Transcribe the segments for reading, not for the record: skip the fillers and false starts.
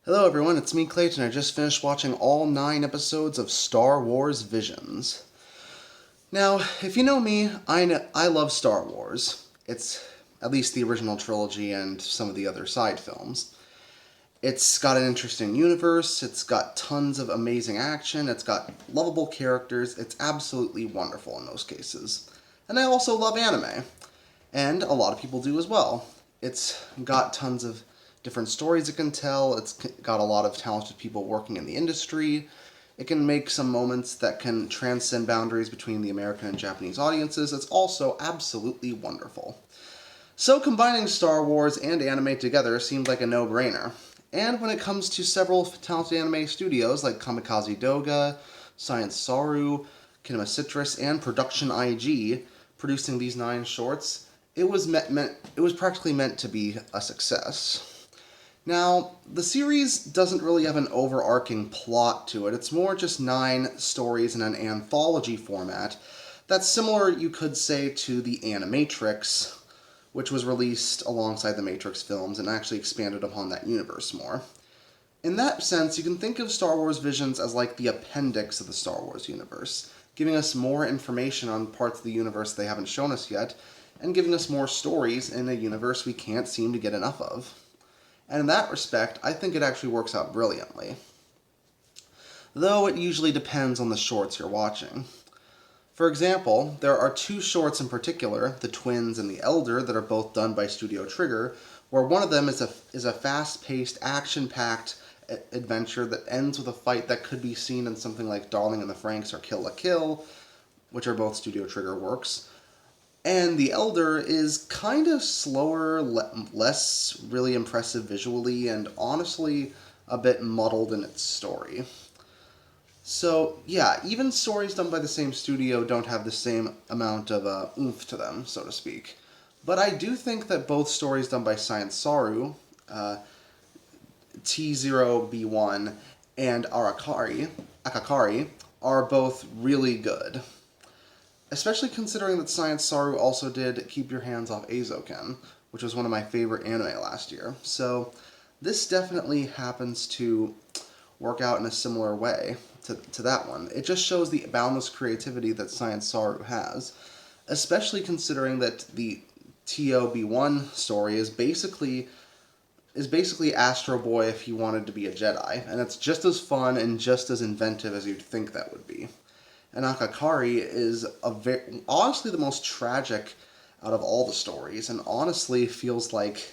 Hello everyone, it's me Clayton. I just finished watching all 9 episodes of Star Wars Visions. Now, if you know me, I love Star Wars. It's at least the original trilogy and some of the other side films. It's got an interesting universe, it's got tons of amazing action, it's got lovable characters, it's absolutely wonderful in most cases. And I also love anime, and a lot of people do as well. It's got tons of different stories it can tell, it's got a lot of talented people working in the industry. It can make some moments that can transcend boundaries between the American and Japanese audiences. It's also absolutely wonderful. So combining Star Wars and anime together seemed like a no-brainer. And when it comes to several talented anime studios like Kamikaze Doga, Science Saru, Kinema Citrus, and Production IG producing these 9 shorts, it was practically meant to be a success. Now, the series doesn't really have an overarching plot to it. It's more just 9 stories in an anthology format that's similar, you could say, to the Animatrix, which was released alongside the Matrix films and actually expanded upon that universe more. In that sense, you can think of Star Wars Visions as like the appendix of the Star Wars universe, giving us more information on parts of the universe they haven't shown us yet, and giving us more stories in a universe we can't seem to get enough of. And in that respect, I think it actually works out brilliantly. Though it usually depends on the shorts you're watching. For example, there are 2 shorts in particular, The Twins and The Elder, that are both done by Studio Trigger, where one of them is a fast-paced, action-packed adventure that ends with a fight that could be seen in something like Darling in the Franxx or Kill la Kill, which are both Studio Trigger works. And The Elder is kind of slower, less really impressive visually, and honestly a bit muddled in its story. So, yeah, even stories done by the same studio don't have the same amount of oomph to them, so to speak. But I do think that both stories done by Science Saru, T0B1 and Akakari, are both really good. Especially considering that Science Saru also did Keep Your Hands Off Eizouken, which was one of my favorite anime last year. So this definitely happens to work out in a similar way to that one. It just shows the boundless creativity that Science Saru has, especially considering that the TOB1 story is basically Astro Boy if he wanted to be a Jedi, and it's just as fun and just as inventive as you'd think that would be. And Akakari is honestly the most tragic out of all the stories, and honestly feels like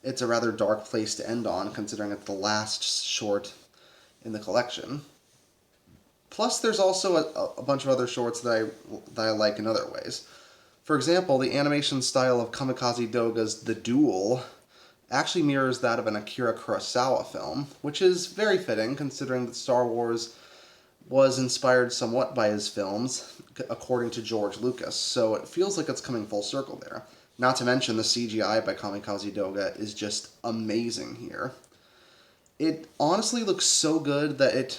it's a rather dark place to end on, considering it's the last short in the collection. Plus, there's also a bunch of other shorts that I like in other ways. For example, the animation style of Kamikaze Doga's The Duel actually mirrors that of an Akira Kurosawa film, which is very fitting considering that Star Wars was inspired somewhat by his films, according to George Lucas, so it feels like it's coming full circle there. Not to mention the CGI by Kamikaze Doga is just amazing here. It honestly looks so good that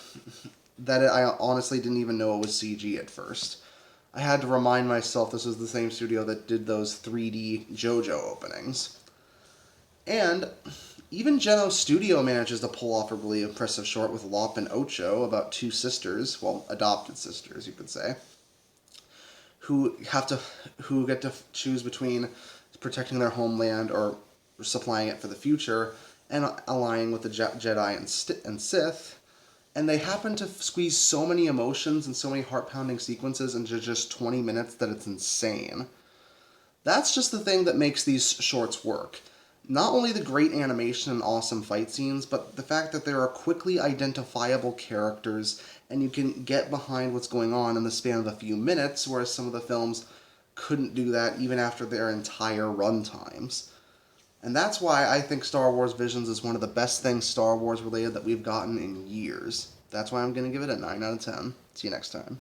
I honestly didn't even know it was CG at first. I had to remind myself this was the same studio that did those 3D JoJo openings. And even Geno Studio manages to pull off a really impressive short with Lop and Ocho about 2 sisters, well, adopted sisters, you could say, who get to choose between protecting their homeland or supplying it for the future and allying with the Jedi and Sith. And they happen to squeeze so many emotions and so many heart-pounding sequences into just 20 minutes that it's insane. That's just the thing that makes these shorts work. Not only the great animation and awesome fight scenes, but the fact that there are quickly identifiable characters and you can get behind what's going on in the span of a few minutes, whereas some of the films couldn't do that even after their entire runtimes. And that's why I think Star Wars Visions is one of the best things Star Wars related that we've gotten in years. That's why I'm going to give it a 9 out of 10. See you next time.